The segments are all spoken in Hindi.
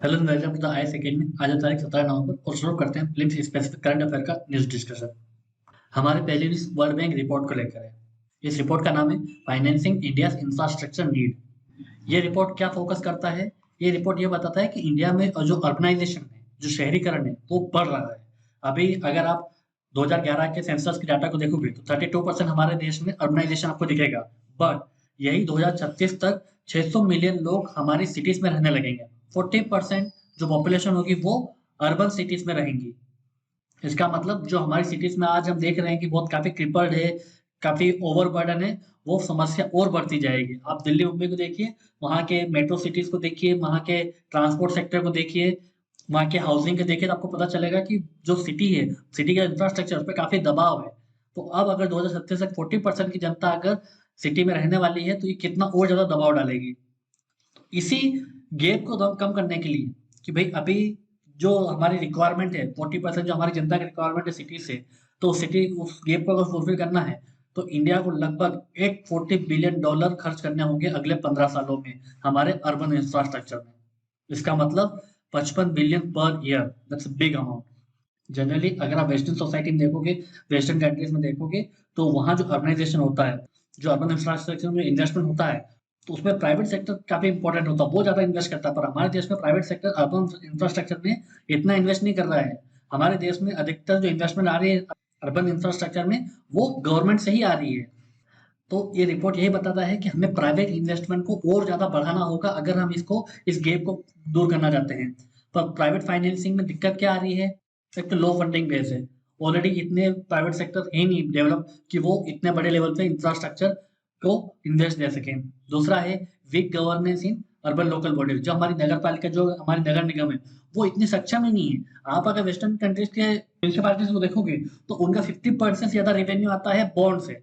Hello welcome to the I second में। आज है तारीख 17 नवंबर और शुरू करते हैं फिल्म स्पेसिफिक करंट अफेयर का न्यूज डिस्कशन। हमारे पहली न्यूज वर्ल्ड बैंक रिपोर्ट को लेकर है। इस रिपोर्ट का नाम है फाइनेंसिंग इंडिया इंफ्रास्ट्रक्चर नीड। ये रिपोर्ट क्या फोकस करता है? ये रिपोर्ट ये बताता है कि इंडिया में जो अर्बनाइजेशन है, जो शहरीकरण है, वो बढ़ रहा है। अभी अगर आप 2011 के सेंसस के डाटा को देखोगे तो 32% हमारे देश में अर्बनाइजेशन आपको दिखेगा। बट यही 2036 तक 600 मिलियन लोग हमारी सिटीज में रहने लगेंगे। 40% जो पॉपुलेशन होगी वो अर्बन सिटीज में रहेंगी। इसका मतलब जो हमारी सिटीज में आज हम देख रहे हैं कि बहुत काफी क्रिपल्ड है, काफी ओवरबर्डन है, वो समस्या और बढ़ती जाएगी। आप दिल्ली मुंबई को देखिए, वहाँ के मेट्रो सिटीज को देखिए, वहाँ के ट्रांसपोर्ट सेक्टर को देखिए, वहाँ के हाउसिंग को देखिए, तो आपको पता चलेगा कि जो सिटी है, सिटी का इंफ्रास्ट्रक्चर उस पर काफी दबाव है। तो अब अगर 2037 तक 40% की जनता अगर सिटी में रहने वाली है तो ये कितना और ज्यादा दबाव डालेगी। इसी गैप को कम करने के लिए कि भाई अभी जो हमारी रिक्वायरमेंट है 40% जो हमारी जनता की रिक्वायरमेंट है सिटी से, तो सिटी उस गैप को अगर फुलफिल करना है तो इंडिया को लगभग $840 बिलियन खर्च करने होंगे अगले 15 सालों में हमारे अर्बन इंफ्रास्ट्रक्चर में। इसका मतलब 55 billion per year. That's big amount. Generally अगर आप वेस्टर्न सोसाइटी में देखोगे, वेस्टर्न कंट्रीज में देखोगे, तो वहाँ जो अर्बनाइजेशन होता है, जो अर्बन इंफ्रास्ट्रक्चर में इन्वेस्टमेंट होता है, तो उसमें प्राइवेट सेक्टर काफी इंपॉर्टेंट होता है, वो ज्यादा इन्वेस्ट करता है। पर हमारे देश में प्राइवेट सेक्टर अर्बन इंफ्रास्ट्रक्चर में इतना इन्वेस्ट नहीं कर रहा है। हमारे देश में अधिकतर जो इन्वेस्टमेंट आ रही है अर्बन इंफ्रास्ट्रक्चर में, वो गवर्नमेंट से ही आ रही है। तो ये रिपोर्ट यही बताता है कि हमें प्राइवेट इन्वेस्टमेंट को और ज्यादा बढ़ाना होगा अगर हम इस गैप को दूर करना चाहते हैं। पर प्राइवेट फाइनेंसिंग में दिक्कत क्या आ रही है? एक तो लो फंडिंग बेस है। ऑलरेडी इतने प्राइवेट सेक्टर है नहीं डेवलप कि वो इतने बड़े लेवल पे इंफ्रास्ट्रक्चर को इन्वेस्ट दे सकें। दूसरा है weak governance in urban local bodies. जो हमारी नगर पालिका, जो हमारी नगर निगम है, वो इतनी सक्षम ही नहीं है। आप अगर वेस्टर्न कंट्रीज के म्यूनिसिपालिटीज को देखोगे तो उनका 50% से ज्यादा रेवेन्यू आता है बॉन्ड से,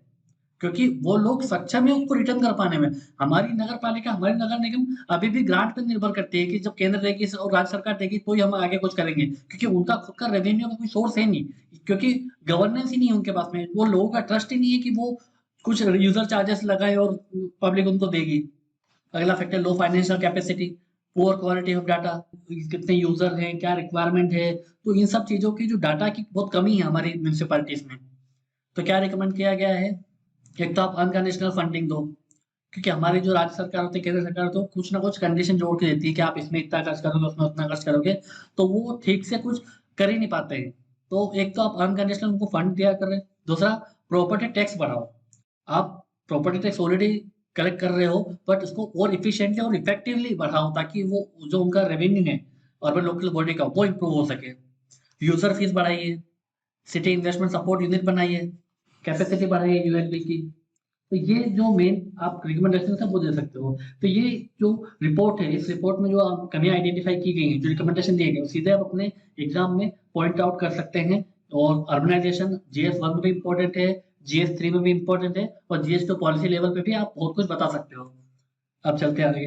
क्योंकि वो लोग सक्षम है उसको रिटर्न कर पाने में। हमारी नगर पालिका, हमारी नगर निगम अभी भी ग्रांट पर निर्भर करती है कि जब केंद्र देगी और राज्य सरकार देगी तो ही हम आगे कुछ करेंगे, क्योंकि उनका खुद का रेवेन्यू का कोई सोर्स है नहीं, क्योंकि गवर्नेंस ही नहीं है उनके पास में। वो लोगों का ट्रस्ट ही नहीं है कि वो कुछ यूजर चार्जेस लगाए और पब्लिक उनको देगी। अगला factor low financial capacity, poor quality of data, कितने यूजर हैं, क्या रिक्वायरमेंट है, तो इन सब चीजों की जो डाटा की बहुत कमी है हमारी म्यूनिसिपैलिटीज में। तो क्या रिकमेंड किया गया है? एक तो आप अनकंडीशनल फंडिंग दो, क्योंकि हमारी जो राज्य सरकार होती है, केंद्र सरकार होती है, वो कुछ ना कुछ कंडीशन जोड़ के देती है कि आप इसमें इतना खर्च करोगे, उसमें उतना खर्च करोगे, तो वो ठीक से कुछ कर ही नहीं पाते हैं। तो एक तो आप अनकंडीशनल उनको फंड दिया कर रहे हैं। दूसरा, प्रॉपर्टी टैक्स बढ़ाओ। आप प्रॉपर्टी टैक्स ऑलरेडी कलेक्ट कर रहे हो, बट उसको और इफिशिएंटली और इफेक्टिवली बढ़ाओ ताकि वो जो उनका रेवेन्यू है अर्बन लोकल बॉडी का, वो इंप्रूव हो सके। यूजर फीस बढ़ाइए, सिटी इन्वेस्टमेंट सपोर्ट यूनिट बनाइए, कैपेसिटी बढ़ाइए यूएनबी की। तो ये जो मेन आप रिकमेंडेशन है वो दे सकते हो। तो ये जो रिपोर्ट है, इस रिपोर्ट में जो आप कमियां आइडेंटिफाई की गई हैं, जो रिकमेंडेशन दिए गए, सीधे आप अपने एग्जाम में पॉइंट आउट कर सकते हैं। और अर्बनाइजेशन GS1 में भी इंपॉर्टेंट है, GS3 में भी इंपॉर्टेंट है, और GS2 पॉलिसी लेवल पे भी आप बहुत कुछ बता सकते हो। अब चलते आगे।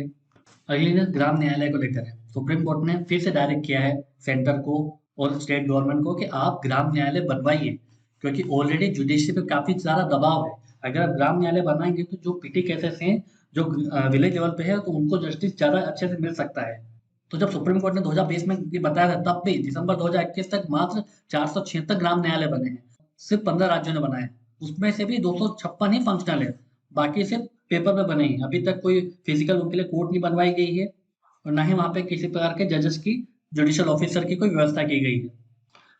अगली न्यूज ग्राम न्यायालय को लेकर है। सुप्रीम कोर्ट ने फिर से डायरेक्ट किया है सेंटर को और स्टेट गवर्नमेंट को कि आप ग्राम न्यायालय बनवाइए, क्योंकि ऑलरेडी जुडिशरी पे काफी सारा दबाव है। अगर आप ग्राम न्यायालय बनाएंगे तो जो पीटी केसेस हैं, जो विलेज लेवल पे है, तो उनको जस्टिस ज्यादा अच्छे से मिल सकता है। तो जब सुप्रीम कोर्ट ने 2020 में ये बताया था, तब भी दिसंबर 2021 तक मात्र 476 ग्राम न्यायालय बने हैं। सिर्फ 15 राज्यों ने बनाए। उसमें से भी 256 ही फंक्शनल है, बाकी सिर्फ पेपर पे बने हैं। अभी तक कोई फिजिकल उनके लिए कोर्ट नहीं बनवाई गई है, और ना ही वहां पे किसी प्रकार के जजेस की, जुडिशियल ऑफिसर की कोई व्यवस्था की गई है।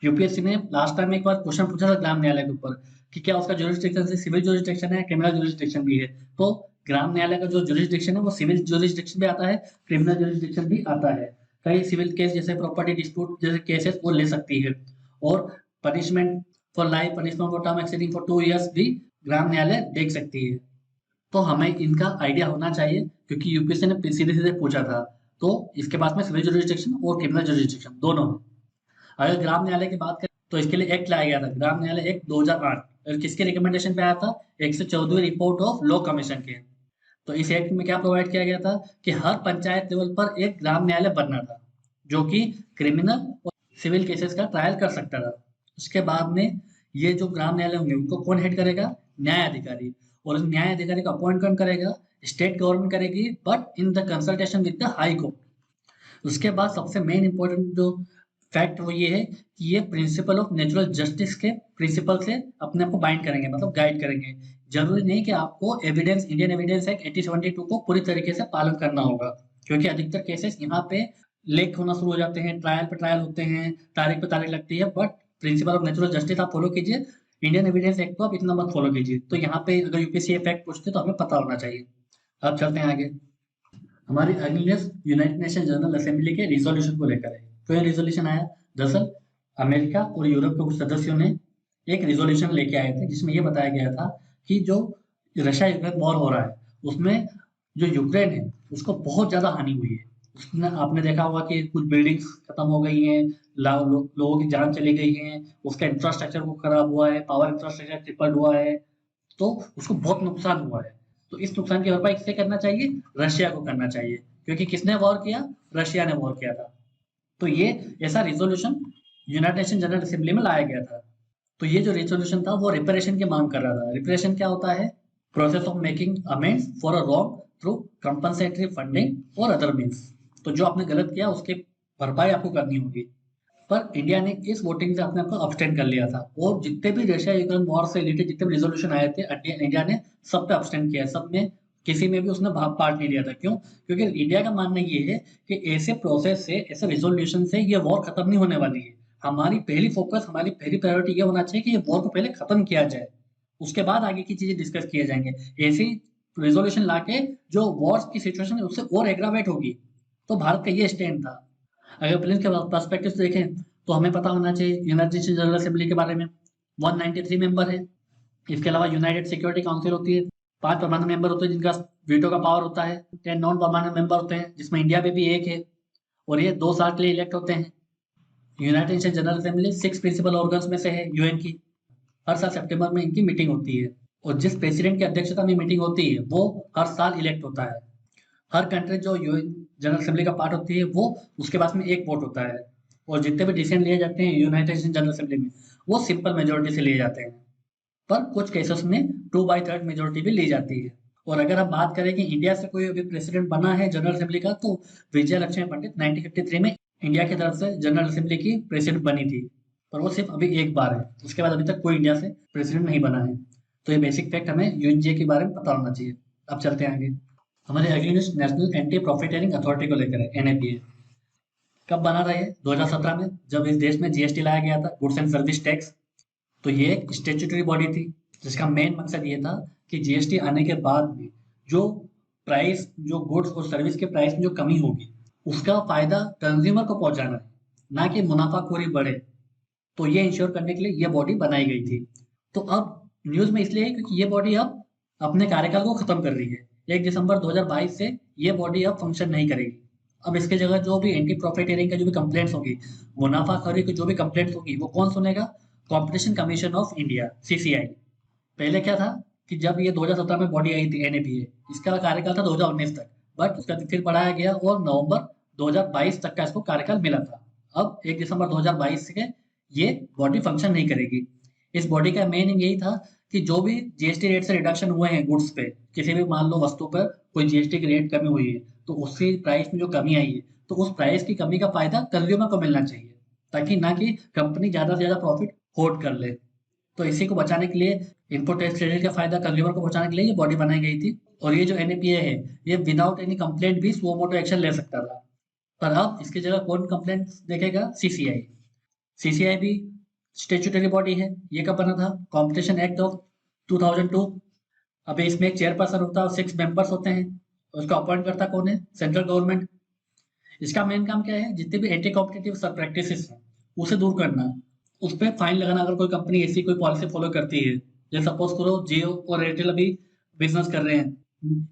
यूपीएससी ने लास्ट टाइम एक बार क्वेश्चन पूछा था ग्राम न्यायालय के ऊपर कि क्या उसका जुरिस्डिक्शन से सिविल जुरिस्डिक्शन है, क्रिमिनल जुरिस्डिक्शन भी है। तो ग्राम न्यायालय का जो जुरिस्डिक्शन है वो सिविल जुरिस्डिक्शन भी आता है, क्रिमिनल जुरिस्डिक्शन भी आता है। कई सिविल केस जैसे प्रॉपर्टी डिस्प्यूट जैसे केसेस वो ले सकती है। और punishment for life, punishment for term exceeding for 2 years भी ग्राम न्यायालय देख सकती है। तो हमें इनका आइडिया होना चाहिए, क्योंकि यूपीएससी ने सीधे सीधे पूछा था। तो इसके पास में सिविल जुरिस्डिक्शन और क्रिमिनल जुरिस्डिक्शन दोनों है। अगर ग्राम न्यायालय की बात करें तो इसके लिए एक्ट लाया गया था, ग्राम न्यायालय एक्ट 2008। और किसके रिकमेंडेशन पे आया था? 114वीं रिपोर्ट ऑफ लॉ कमीशन के। तो इस एक्ट में क्या प्रोवाइड किया गया था कि हर पंचायत लेवल पर एक ग्राम न्यायालय बनना था, जो कि क्रिमिनल और सिविल केसेस का ट्रायल कर सकता था। उसके बाद में ये जो ग्राम न्यायालय होंगे उनको कौन हेड करेगा? न्याय अधिकारी। और इस न्याय अधिकारी का अपॉइंट कौन करेगा? स्टेट गवर्नमेंट करेगी, but in the consultation with the high court. उसके बाद सबसे मेन इंपॉर्टेंट जो फैक्ट वो ये है कि ये प्रिंसिपल ऑफ नेचुरल जस्टिस के प्रिंसिपल से अपने आप को बाइंड करेंगे, मतलब गाइड करेंगे। जरूरी नहीं कि आपको एविडेंस, इंडियन एविडेंस एक्ट 1872 को पूरी तरीके से पालन करना होगा, क्योंकि अधिकतर केसेस यहाँ पे लेक होना शुरू हो जाते हैं, ट्रायल पे ट्रायल होते हैं, तारीख पे तारीख लगती है, but principle of natural justice आप फॉलो कीजिए, इंडियन एविडेंस एक्ट को आप इतना मत फॉलो कीजिए। तो यहाँ पे अगर यूपीएससी फैक्ट पूछते तो हमें पता होना चाहिए। अब चलते हैं आगे। हमारी अगली news United nation general assembly के रिजोल्यूशन को लेकर है। तो ये रिजोल्यूशन आया, दरअसल अमेरिका और यूरोप के कुछ सदस्यों ने एक रिजोल्यूशन लेके आए थे, जिसमें ये बताया गया था कि जो रशिया यूक्रेन वॉर हो रहा है उसमें जो यूक्रेन है उसको बहुत ज्यादा हानि हुई है। उसमें आपने देखा होगा कि कुछ बिल्डिंग्स खत्म हो गई हैं, लोगों की जान चली गई है, उसका इंफ्रास्ट्रक्चर वो खराब हुआ है, पावर इंफ्रास्ट्रक्चर ट्रिपल्ड हुआ है, तो उसको बहुत नुकसान हुआ है। तो इस नुकसान की भरपाई किससे करना चाहिए? रशिया को करना चाहिए, क्योंकि किसने वॉर किया? रशिया ने वॉर किया था। तो ये ऐसा resolution United nation general assembly में लाया गया था। तो ये जो रिजोल्यूशन था वो रिपेरेशन की मांग कर रहा था। रिपेरेशन क्या होता है? Process of making amends for a wrong through compensatory funding और अदर मीन्स। तो जो आपने गलत किया उसकी भरपाई आपको करनी होगी। पर इंडिया ने इस वोटिंग से अपने आप को अब्सटेन कर लिया था, और जितने भी रशिया यूक्रेन वॉर से रिलेटेड जितने भी रिजोल्यूशन आए थे इंडिया ने सब पे अब्सटेन किया, सब में किसी में भी उसने भाग पार्ट नहीं लिया था। क्यों? क्योंकि इंडिया का मानना ये है कि ऐसे प्रोसेस से, ऐसे रिजोल्यूशन से ये वॉर खत्म नहीं होने वाली है। हमारी पहली फोकस, हमारी पहली प्रायोरिटी ये होना चाहिए कि ये वॉर को पहले खत्म किया जाए, उसके बाद आगे की चीजें डिस्कस किए जाएंगे। ऐसी रिजोल्यूशन लाके जो वॉर की सिचुएशन है उससे और एग्रावेट होगी। तो भारत का ये स्टैंड था। अगर प्लेन्स के पर्सपेक्टिव से देखें तो हमें पता होना चाहिए यूनाइटेड नेशन जनरल असेंबली के बारे में। 193 मेंबर है। इसके अलावा यूनाइटेड सिक्योरिटी काउंसिल होती है, 5 परमानेंट मेंबर होते हैं जिनका वीटो का पावर होता है, 10 नॉन परमानेंट मेंबर होते हैं जिसमें इंडिया में भी एक है, और ये 2 साल के लिए इलेक्ट होते हैं। United nation general assembly 6 principal organs में से है यूएन की। हर साल सितंबर में इनकी मीटिंग होती है, और जिस प्रेसिडेंट की अध्यक्षता में मीटिंग होती है वो हर साल इलेक्ट होता है। हर कंट्री जो यूएन जनरल असेंबली का पार्ट होती है वो, उसके पास में एक वोट होता है, और जितने भी डिसीजन लिए जाते हैं यूनाइटेड नेशन जनरल असेंबली में वो सिंपल मेजोरिटी से लिए जाते हैं। पर कुछ केसेस में 2/3 मेजोरिटी भी ली जाती है। और अगर हम बात करें कि इंडिया से कोई अभी प्रेसिडेंट बना है जनरल असेंबली का, तो विजय लक्ष्मी पंडित 1953 में इंडिया की तरफ से जनरल असेंबली की प्रेसिडेंट बनी थी, पर वो सिर्फ अभी एक बार है। उसके बाद अभी तक कोई इंडिया से प्रेसिडेंट नहीं बना है। तो ये बेसिक फैक्ट हमें यूएनजीए के बारे में पता होना चाहिए। अब चलते हैं आगे। हमारे अगली news national anti profiteering authority को लेकर है, एनएपीए। कब बना था ये? 2017 में, जब इस देश में जीएसटी लाया गया था, गुड्स एंड सर्विस टैक्स। तो ये एक स्टेचुटरी बॉडी थी जिसका मेन मकसद ये था कि जीएसटी आने के बाद भी जो प्राइस, जो गुड्स और सर्विस के प्राइस में जो कमी होगी उसका फायदा कंज्यूमर को पहुंचाना है, ना कि मुनाफाखोरी बढ़े। तो ये इंश्योर करने के लिए ये बॉडी बनाई गई थी। तो अब न्यूज में इसलिए है क्योंकि ये बॉडी अब अपने कार्यकाल को खत्म कर रही है। 1 दिसंबर 2022 से ये बॉडी अब फंक्शन नहीं करेगी। अब इसके जगह जो भी एंटी प्रॉफिटियरिंग का जो भी कंप्लेंट्स होगी, मुनाफाखोरी की जो भी कंप्लेंट्स होगी, वो कौन सुनेगा? Competition commission of India, CCI. पहले क्या था कि जब ये 2017 में बॉडी आई थी एनएपीए, इसका कार्यकाल था 2019 तक, बट उसका फिर बढ़ाया गया और नवंबर 2022 तक का इसको कार्यकाल मिला था। अब 1 दिसंबर 2022 से ये बॉडी फंक्शन नहीं करेगी। इस बॉडी का मेन यही था कि जो भी जीएसटी रेट से रिडक्शन हुए हैं गुड्स पे, किसी भी मान लो वस्तु पर कोई जीएसटी की रेट कमी हुई है, तो उसकी प्राइस में जो कमी आई है, तो उस प्राइस की कमी का फायदा कंज्यूमर को मिलना चाहिए, ताकि ना कि कंपनी ज्यादा से ज्यादा प्रॉफिट होल्ड कर ले। तो इसी को बचाने के लिए, इनपुट टैक्स क्रेडिट का फायदा कंज्यूमर को पहुंचाने के लिए ये बॉडी बनाई गई थी। और ये जो एनएपीए है, ये विदाउट एनी कंप्लेंट भी सुओ मोटो एक्शन ले सकता था। पर अब इसकी जगह कौन कंप्लेंट देखेगा? सीसीआई। सीसीआई भी स्टेचुटरी बॉडी है। ये कब बना था? Competition act of 2002। अभी इसमें एक चेयरपर्सन होता है और 6 मेंबर्स होते हैं। उसका अपॉइंट करता कौन है? Central government. इसका मेन काम क्या है? जितने भी एंटी कॉम्पिटिटिव सब प्रैक्टिसेस हैं उसे दूर करना, उस पर फाइन लगाना अगर कोई कंपनी ऐसी कोई पॉलिसी फॉलो करती है। जैसे सपोज करो जियो और एयरटेल अभी बिजनेस कर रहे हैं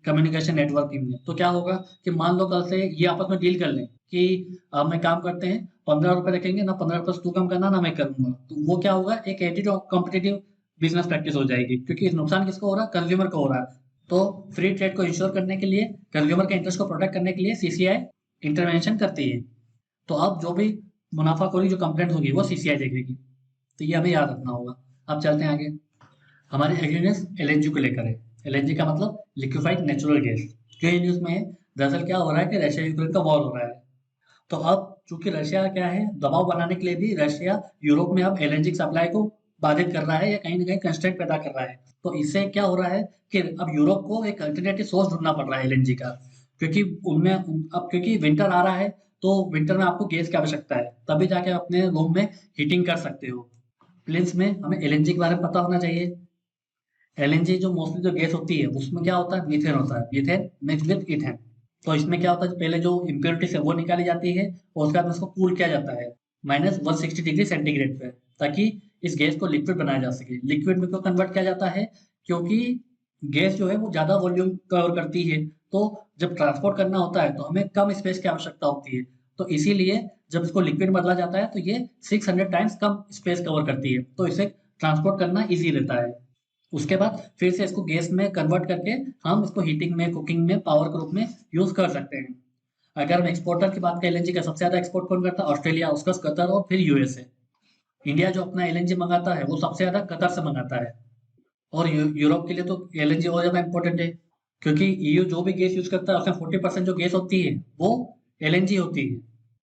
कम्युनिकेशन नेटवर्किंग में, तो क्या होगा कि मान लो कल से ये आपस में डील कर लें कि हम एक काम करते हैं, 15 रुपए रखेंगे ना, 15 रुपए तू कम करना ना मैं करूंगा। तो वो क्या होगा? एक एंटी कॉम्पिटिटिव बिजनेस प्रैक्टिस हो जाएगी, क्योंकि इस नुकसान किसको हो रहा है? कंज्यूमर को हो रहा है। तो फ्री ट्रेड को इंश्योर करने के लिए, कंज्यूमर के इंटरेस्ट को प्रोटेक्ट करने के लिए सीसीआई इंटरवेंशन करती है। तो अब जो भी मुनाफाखोरी जो कंप्लेंट होगी वो सीसीआई देखेगी। तो ये हमें याद रखना होगा। अब चलते हैं आगे। हमारी अगली न्यूज एलएनजी को लेकर है। एलएनजी का मतलब लिक्विफाइड नेचुरल गैस। जो ये न्यूज में है, दरअसल क्या हो रहा है कि रशिया यूक्रेन का वॉर हो रहा है। तो अब चूंकि रशिया क्या है, दबाव बनाने के लिए भी रशिया यूरोप में अब एलएनजी की सप्लाई को बाधित कर रहा है या कहीं ना कहीं कंस्ट्रेंट पैदा कर रहा है। तो इससे क्या हो रहा है कि अब यूरोप को एक अल्टरनेटिव सोर्स ढूंढना पड़ रहा है एलएनजी का, क्योंकि अब क्योंकि विंटर आ रहा है, तो विंटर में आपको गैस की आवश्यकता है, तभी जाके आप अपने रूम में हीटिंग कर सकते हो। प्लेन्स में हमें एलएनजी के बारे में पता होना चाहिए। एलएनजी जो मोस्टली जो गैस होती है उसमें क्या होता है, मीथेन होता है, मीथेन मिक्स विद इथेन। तो इसमें क्या होता है, पहले जो इम्प्योरिटीज है वो निकाली जाती है और उसके बाद उसको कूल किया जाता है -160 डिग्री सेंटीग्रेड पे, ताकि इस गैस को लिक्विड बनाया जा सके। लिक्विड में क्यों कन्वर्ट किया जाता है, क्योंकि गैस जो है वो ज्यादा वॉल्यूम कवर करती है, तो जब ट्रांसपोर्ट करना होता है तो हमें कम स्पेस की आवश्यकता होती है। तो इसीलिए जब इसको लिक्विड बदला जाता है तो ये 600 टाइम्स कम स्पेस कवर करती है, तो इसे ट्रांसपोर्ट करना इजी रहता है। उसके बाद फिर से इसको गैस में कन्वर्ट करके हम इसको हीटिंग में, कुकिंग में, पावर के रूप में यूज कर सकते हैं। अगर हम एक्सपोर्टर की बात करें एलएनजी का, सबसे ज्यादा एक्सपोर्ट कौन करता है, ऑस्ट्रेलिया, उसका कतर और फिर यूएसए। इंडिया जो अपना एलएनजी मंगाता है वो सबसे ज्यादा कतर से मंगाता है। और यूरोप के लिए तो एलएनजी और ज्यादा इंपॉर्टेंट है, क्योंकि ईयू जो भी गैस यूज करता है उसमें 40% जो गैस होती है वो एलएनजी होती है।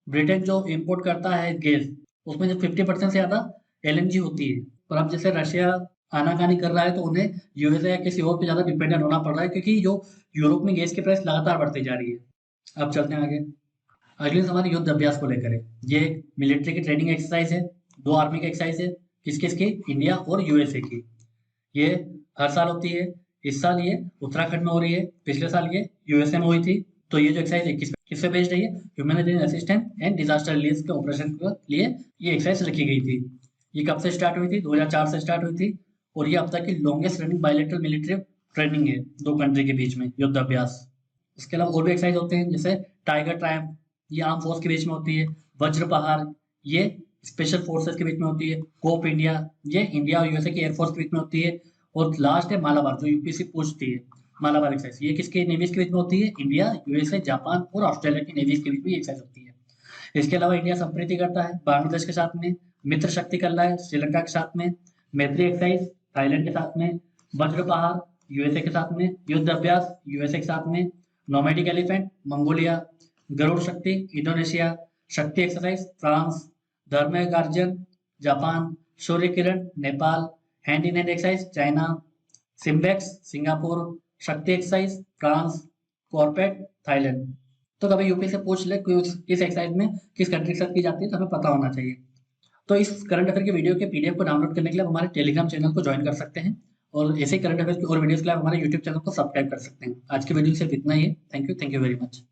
ब्रिटेन जो इंपोर्ट करता है गैस, उसमें जो 50% से ज्यादा एलएनजी होती है। और अब जैसे रशिया आनाकानी कर रहा है तो उन्हें यूएसए या किसी और पे ज्यादा डिपेंडेंट होना पड़ रहा है, क्योंकि जो यूरोप में गैस की प्राइस लगातार बढ़ती जा रही है। अब चलते हैं आगे। अगली हमारे युद्ध अभ्यास को लेकर है। ये एक मिलिट्री की ट्रेनिंग एक्सरसाइज है, दो आर्मी की एक्सरसाइज है। किस किस की, इंडिया और यूएसए की। ये हर साल होती है। इस साल ये उत्तराखंड में हो रही है, पिछले साल ये यूएसए में हुई थी। तो ये जो एक्सरसाइज है किस पे बेस्ड है, humanitarian assistance and disaster relief के ऑपरेशन के लिए ये एक्सरसाइज रखी गई थी। ये कब से स्टार्ट हुई थी, 2004 से स्टार्ट हुई थी, और ये अब तक की longest running bilateral military training है दो कंट्री के बीच में, युद्ध अभ्यास। इसके अलावा और भी एक्सरसाइज होते हैं, जैसे टाइगर ट्रायम्फ, ये आर्म फोर्स के बीच में होती है। वज्र पहाड़, ये स्पेशल फोर्सेस के बीच में होती है। कोप इंडिया, ये इंडिया और यूएसए की एयरफोर्स के बीच में होती है। और लास्ट है मालाबार, जो यूपीएससी पूछती है, मालाबार एक्सरसाइज, ये किसके नेवीज के बीच में होती है, इंडिया, यूएसए, जापान और ऑस्ट्रेलिया की नेवीज के बीच में एक्सरसाइज होती है। इसके अलावा इंडिया संप्रीति करता है बांग्लादेश के साथ में, मित्र शक्ति कर रहा है श्रीलंका के साथ में, मैत्री एक्सरसाइज थाईलैंड के साथ में, वज्र पहाड़ यूएसए के साथ में, युद्ध अभ्यास यूएसए के साथ में, नोमैडिक एलिफेंट मंगोलिया, गरुड़ शक्ति इंडोनेशिया, शक्ति एक्सरसाइज फ्रांस, धर्म guardian Japan, Surya Kiran Nepal, hand in hand exercise China, SIMBEX Singapore, शक्ति एक्सरसाइज फ्रांस, कॉर्पेट थाईलैंड। तो कभी यूपी से पूछ ले कि किस एक्सरसाइज में किस कंट्री के साथ की जाती है, तो हमें पता होना चाहिए। तो इस करंट अफेयर की वीडियो के पीडीएफ को डाउनलोड करने के लिए आप हमारे टेलीग्राम चैनल को ज्वाइन कर सकते हैं, और ऐसे करंट अफेयर की और वीडियोस के लिए आप हमारे यूट्यूब चैनल को सब्सक्राइब कर सकते हैं। आज की वीडियो सिर्फ इतना ही है। Thank you very much.